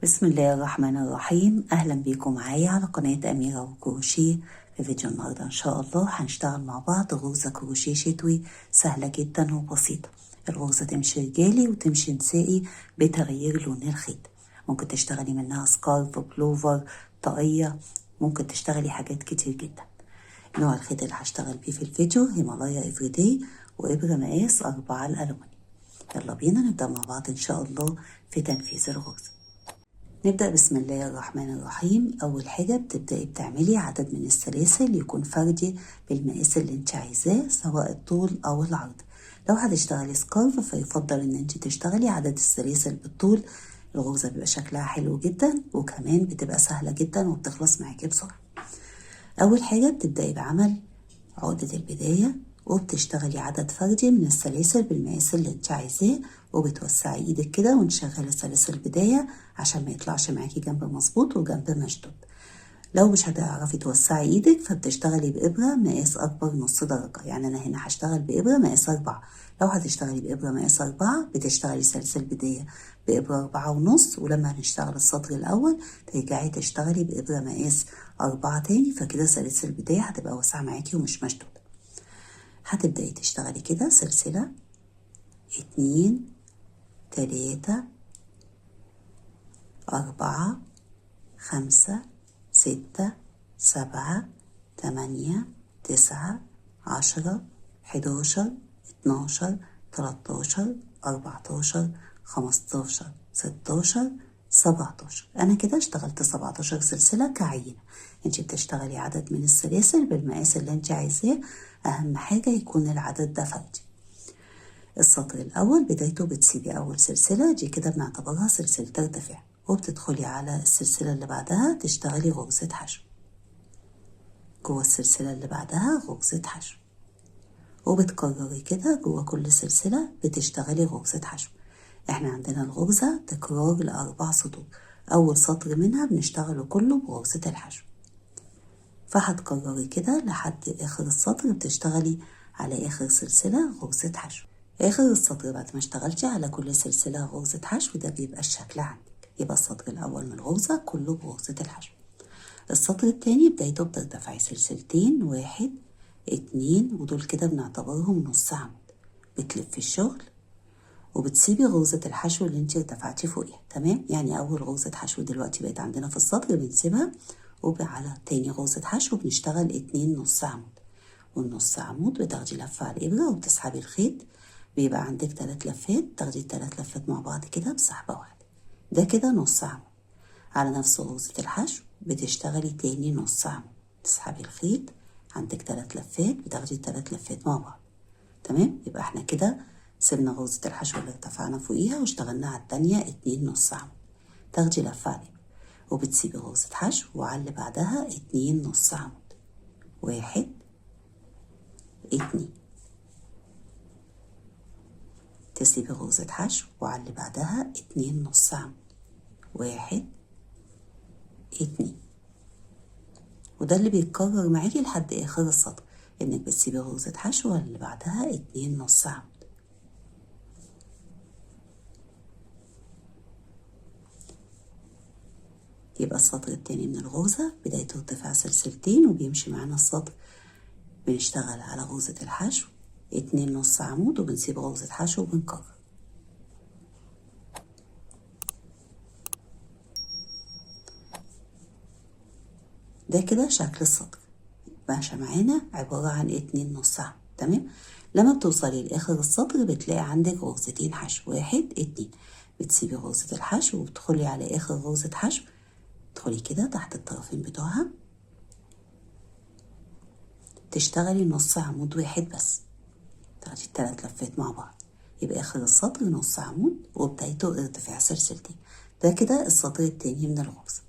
بسم الله الرحمن الرحيم. أهلا بيكم معايا على قناة أميرة وكروشيه. في فيديو النهاردة إن شاء الله هنشتغل مع بعض غرزة كروشيه شتوي سهلة جدا وبسيطة. الغرزة تمشي رجالي وتمشي نسائي بتغيير لون الخيط. ممكن تشتغلي منها سكارف، بلوفر، طاقية، ممكن تشتغلي حاجات كتير جدا. نوع الخيط اللي هشتغل بيه في الفيديو هيمالايا افريداي وإبرة مقاس 4 الألومنيوم. يلا بينا نبدأ مع بعض إن شاء الله في تنفيذ الغرزة. نبدأ بسم الله الرحمن الرحيم. أول حاجة بتبدأي بتعملي عدد من السلاسل يكون فردي بالمقاس اللي انت عايزاه سواء الطول أو العرض. لو هتشتغلي سكارف فيفضل ان انت تشتغلي عدد السلاسل بالطول. الغرزة بيبقى شكلها حلو جدا وكمان بتبقى سهلة جدا وبتخلص معاكي بسرعة. أول حاجة بتبدأي بعمل عقدة البداية وبتشتغلي عدد فردي من السلاسل بالمقاس اللي انت عايزاه، وبتوسعي ايدك كده ونشغل سلاسل البداية عشان ما يطلعش معاكي جنب مظبوط وجنب مشدود. لو مش هتعرفي توسعي ايدك فبتشتغلي بإبرة مقاس أكبر نص درجة، يعني أنا هنا هشتغل بإبرة مقاس 4. لو هتشتغلي بإبرة مقاس 4 بتشتغلي سلسل بداية بإبرة 4.5، ولما هنشتغل السطر الأول ترجعي تشتغلي بإبرة مقاس 4 تاني، فكده سلسل البداية هتبقى واسعة معاكي ومش مشدودة. هتبدأي تشتغلي كده سلسلة 2 3 4 5 6 7 8 9 10 11 12 13 14 15 16 17. انا كده اشتغلت 17 سلسلة كعينة. انت بتشتغلي عدد من السلاسل بالمقاس اللي انت عايزاه، اهم حاجة يكون العدد ده فردي. السطر الاول بدايته بتسيبي اول سلسلة دي كده بنعتبرها سلسلة ارتفاع، وبتدخلي على السلسلة اللي بعدها تشتغلي غرزة حشو، جوه السلسلة اللي بعدها غرزة حشو، وبتكرري كده جوه كل سلسلة بتشتغلي غرزة حشو. احنا عندنا الغرزة تكرار ل4 سطور، اول سطر منها بنشتغله كله بغرزة الحشو، فهتكرري كده لحد اخر السطر بتشتغلي على اخر سلسلة غرزة حشو. اخر السطر بعد ما اشتغلتي على كل سلسلة غرزة حشو ده بيبقى الشكل عندك، يبقى السطر الاول من الغرزة كله بغرزة الحشو. السطر التاني بدايته بترتفعي سلسلتين 1 2 ودول كده بنعتبرهم نص عمود، بتلفي الشغل وبتسيبي غرزة الحشو اللي انت ارتفعتي فوقيها. تمام، يعني اول غرزة حشو دلوقتي بقت عندنا في السطر بنسيبها، وعلى تاني غرزة حشو بنشتغل 2 نص عمود، والنص عمود بتاخدي لفة على الإبرة وبتسحبي الخيط، بيبقى عندك 3 لفات، تاخدي ال3 لفات مع بعض كده بسحبة واحدة، ده كده نص عمود. على نفس غرزة الحشو بتشتغلي تاني نص عمود، تسحبي الخيط، عندك 3 لفات بتاخدي ال3 لفات مع بعض. تمام، يبقى احنا كده سيبنا غرزة الحشو اللي ارتفعنا فوقيها واشتغلنا على التانية 2 نص عمود، تاخدي لفة عليها وبتسيبي غرزة حشو وعلى اللي بعدها 2 نص عمود، 1 2، تسيبي غرزة حشو وعلى اللي بعدها 2 نص عمود، 1 2. وده اللي بيتكرر معاكي لحد اخر السطر، انك بتسيبي غرزة حشو وعلى اللي بعدها 2 نص عمود. يبقى السطر التاني من الغرزة بدايته ارتفاع سلسلتين وبيمشي معانا السطر، بنشتغل على غرزة الحشو 2 نص عمود وبنسيب غرزة حشو وبنكرر. ده كده شكل السطر ماشي معانا عبارة عن 2 نص عمود. تمام، لما بتوصلي لاخر السطر بتلاقي عندك غرزتين حشو 1 2، بتسيبي غرزة الحشو وبتدخلي على اخر غرزة حشو، تدخلي كده تحت الطرفين بتوعها تشتغلي نص عمود واحد بس، تاخدي ال3 لفات مع بعض، يبقى اخر السطر نص عمود وبدايته ارتفاع سلسلتين. ده كده السطر التاني من الغرزة.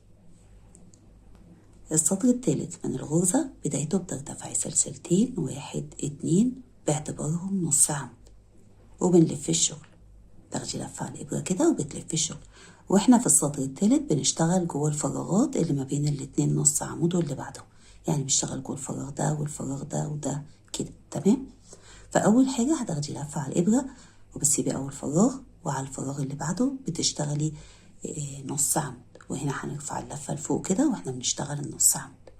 السطر التالت من الغرزة بدايته بترتفعي سلسلتين 1 2 باعتبارهم نص عمود وبنلف الشغل، تاخدي لفة على الإبرة كده وبتلفي الشغل. واحنا في السطر التالت بنشتغل جوه الفراغات اللي ما بين الاتنين نص عمود واللي بعده، يعني بنشتغل جوه الفراغ ده والفراغ ده وده كده. تمام، فأول حاجة هتاخدي لفة على الإبرة وبتسيبي أول فراغ، وعلى الفراغ اللي بعده بتشتغلي نص عمود، وهنا هنرفع اللفة لفوق كده واحنا بنشتغل النص عمود.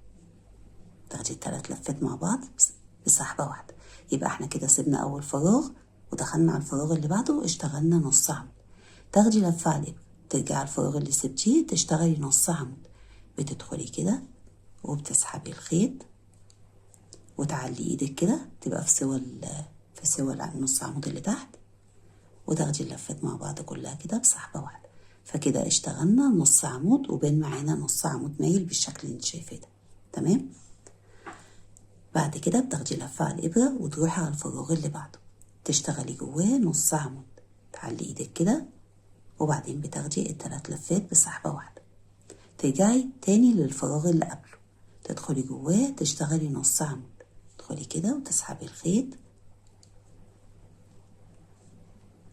تاخدي ال3 لفات مع بعض بسحبة واحدة. يبقى احنا كده سيبنا اول فراغ ودخلنا على الفراغ اللي بعده اشتغلنا نص عمود. تاخدي لفة على الابرة، ترجعي على الفراغ اللي سبتيه تشتغلي نص عمود، بتدخلي كده وبتسحبي الخيط وتعلي ايدك كده تبقى في سوى النص عمود اللي تحت، وتاخدي اللفات مع بعض كلها كده بسحبة واحدة. فكده اشتغلنا نص عمود وبين معانا نص عمود مايل بالشكل اللي انت شايفاه ده. تمام. بعد كده بتاخدي لفة على الإبرة وتروحي على الفراغ اللي بعده تشتغلي جواه نص عمود، تعلي ايدك كده وبعدين بتاخدي ال3 لفات بسحبة واحدة، ترجعي تاني للفراغ اللي قبله تدخلي جواه تشتغلي نص عمود، تدخلي كده وتسحبي الخيط.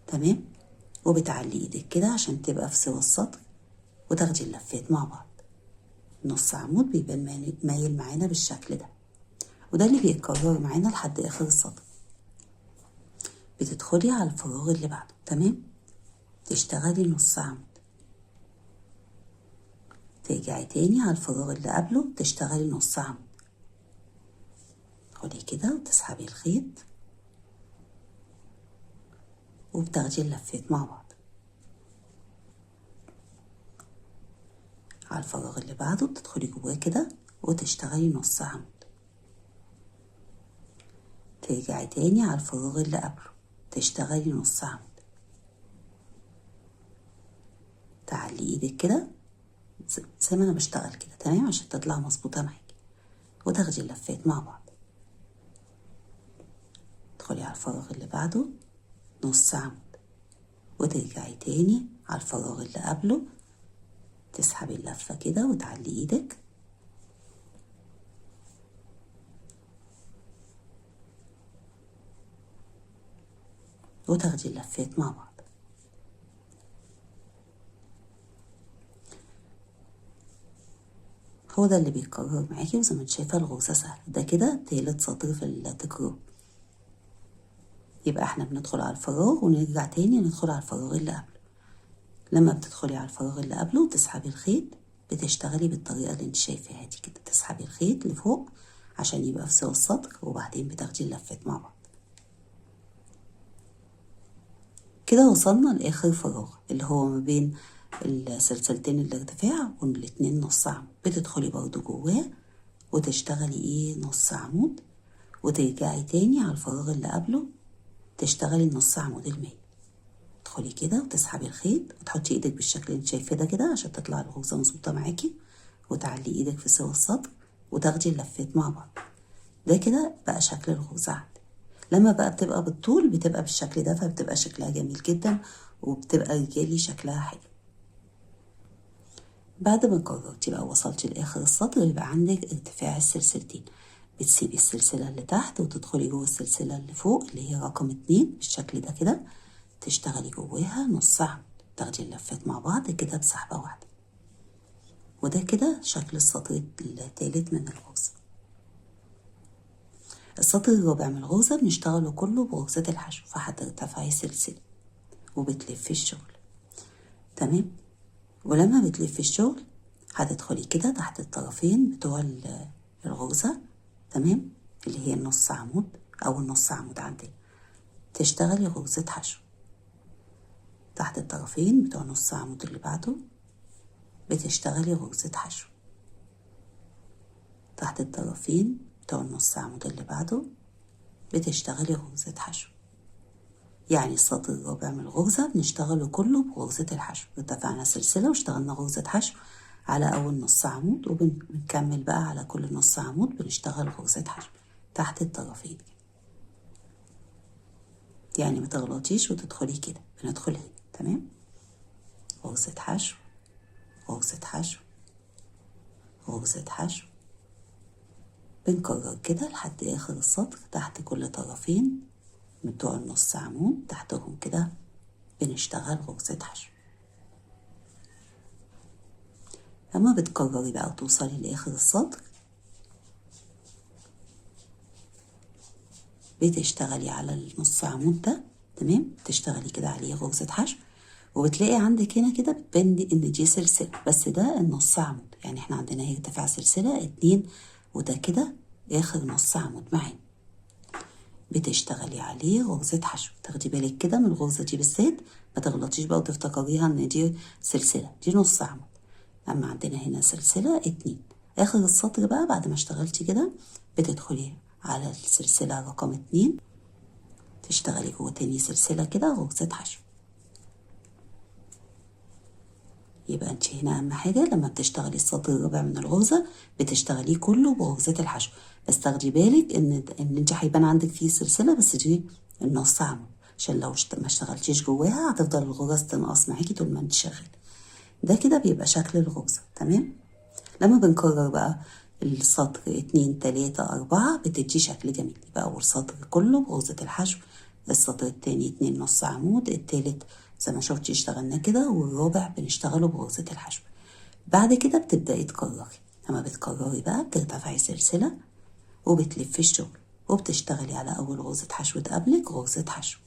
تمام. وبتعلي ايدك كده عشان تبقى في سوى السطر وتاخدي اللفات مع بعض. نص عمود بيبان مايل معانا بالشكل ده، وده اللي بيتكرر معانا لحد اخر السطر. بتدخلي على الفراغ اللي بعده. تمام. تشتغلي نص عمود، ترجعي تاني على الفراغ اللي قبله تشتغلي نص عمود، تدخلي كده وتسحبي الخيط وبتاخدي اللفات مع بعض. على الفراغ اللي بعده بتدخلي جواه كده وتشتغلي نص عمود، ترجعي تاني على الفراغ اللي قبله تشتغلي نص عمود، تعلي ايدك كده زي ما انا بشتغل كده. تمام. عشان تطلع مظبوطه معاكي، وتاخدي اللفات مع بعض. تدخلي على الفراغ اللي بعده نص عمود، وترجعي تاني على الفراغ اللي قبله تسحبي اللفه كده وتعلي ايدك وتاخدي اللفات مع بعض. هو ده اللي بيتكرر معاكي، وزي ما انت شايفه الغرزه سهله. ده كده تالت سطر في التكرار. يبقى احنا بندخل على الفراغ ونرجع تاني ندخل على الفراغ اللي قبله. لما بتدخلي على الفراغ اللي قبله وتسحبي الخيط بتشتغلي بالطريقه اللي انت شايفاها دي كده، تسحبي الخيط لفوق عشان يبقى في سوى السطر، وبعدين بتاخدي اللفات مع بعض. كده وصلنا لاخر فراغ اللي هو ما بين السلسلتين الارتفاع والاتنين نص عمود. بتدخلي برضو جواه وتشتغلي نص عمود، وترجعي تاني على الفراغ اللي قبله تشتغلي النص عمود المايل. تدخلي كده وتسحبي الخيط وتحطي ايدك بالشكل اللي انت شايفاه ده كده عشان تطلع الغرزه مظبوطه معاكي، وتعلي ايدك في سوى السطر وتاخدي اللفات مع بعض. ده كده بقى شكل الغرزه عندك. لما بقى بتبقى بالطول بتبقى بالشكل ده، فبتبقى شكلها جميل جدا وبتبقى رجالي شكلها حلو. بعد ما قررتي بقى وصلتي لاخر السطر يبقى عندك ارتفاع السلسلتين، بتسيبي السلسله اللي تحت وتدخلي جوه السلسله اللي فوق اللي هي رقم 2 بالشكل ده كده، تشتغلي جواها نص عمود، تاخدي اللفات مع بعض كده بسحبه واحده. وده كده شكل السطر الثالث من الغرزه. السطر الرابع من الغرزه بنشتغله كله بغرزه الحشو، فهترتفعي سلسله وبتلفي الشغل. تمام. ولما بتلفي الشغل هتدخلي كده تحت الطرفين بتوع الغرزة. تمام. اللي هي النص عمود او النص عمود عندي، تشتغلي غرزة حشو تحت الطرفين بتوع نص عمود اللي بعده، بتشتغلي غرزة حشو تحت الطرفين بتوع النص عمود اللي بعده، بتشتغلي غرزة حشو. يعني السطر الرابع من الغرزة بنشتغله كله بغرزة الحشو. اتفقنا سلسلة واشتغلنا غرزة حشو على أول نص عمود، وبنكمل بقى على كل نص عمود بنشتغل غرزة حشو تحت الطرفين. يعني ما تغلطيش وتدخلي كده، بندخل هنا. تمام. غرزة حشو، غرزة حشو، غرزة حشو. بنكرر كده لحد آخر السطر تحت كل طرفين بتوع النص عمود، تحتهم كده بنشتغل غرزة حشو. لما بتكرري بقى وتوصلي لآخر السطر بتشتغلي على النص عمود ده. تمام. تشتغلي كده عليه غرزة حشو، وبتلاقي عندك هنا كده بتبان ان دي سلسلة، بس ده النص عمود. يعني احنا عندنا هي ارتفاع سلسلة 2، وده كده اخر نص عمود معانا. بتشتغلي عليه غرزة حشو. تاخدي بالك كده من الغرزة دي بالذات، ما تغلطيش بقى وتفتكريها ان دي سلسلة، دي نص عمود. اما عندنا هنا سلسلة 2. اخر السطر بقى بعد ما اشتغلتي كده بتدخلي على السلسلة رقم 2، تشتغلي جوه تاني سلسلة كده غرزة حشو. يبقى انت هنا اهم حاجة لما بتشتغلي السطر الرابع من الغرزة بتشتغليه كله بغرزة الحشو، بس تاخدي بالك ان انت هيبان عندك فيه سلسلة، بس دي النص عمود، عشان لو ما اشتغلتيش جواها هتفضل الغرز تنقص معاكي طول ما انت شغالة. ده كده بيبقى شكل الغرزة. تمام. لما بنكرر بقى السطر 2 3 4 بتدي شكل جميل. يبقى اول سطر كله بغرزة الحشو، السطر التاني 2 نص عمود، التالت زي ما شفتي اشتغلنا كده، والرابع بنشتغله بغرزة الحشو. بعد كده بتبدأي تكرري. لما بتكرري بقى بترتفعي سلسلة وبتلفي الشغل، وبتشتغلي على أول غرزة حشو تقابلك غرزة حشو،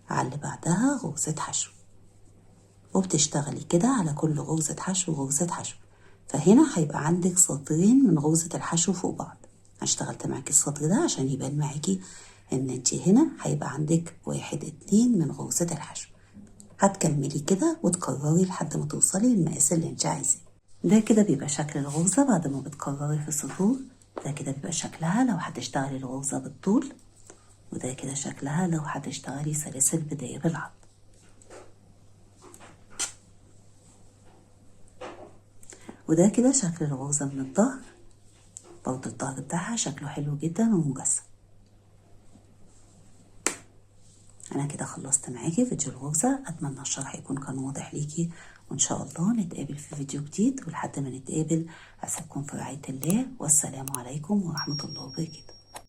على اللي بعدها غرزة حشو، وبتشتغلي كده على كل غرزة حشو غرزة حشو. فهنا هيبقى عندك سطرين من غرزة الحشو فوق بعض. اشتغلت معاكي السطر ده عشان يبان معاكي ان انتي هنا هيبقى عندك 1 2 من غرزة الحشو. هتكملي كده وتكرري لحد ما توصلي للمقاس اللي انت عايزاه. ده كده بيبقى شكل الغرزة بعد ما بتكرري في السطور. ده كده بيبقى شكلها لو هتشتغلي الغرزة بالطول، وده كده شكلها لو هتشتغلي سلاسل بداية بالعرض. وده كده شكل الغرزة من الظهر. برضه الظهر بتاعها شكله حلو جدا ومجسم. انا كده خلصت معاكي فيديو الغرزة. اتمنى الشرح يكون كان واضح ليكي، وان شاء الله نتقابل في فيديو جديد. ولحد ما نتقابل اسيبكم في رعاية الله، والسلام عليكم ورحمة الله وبركاته.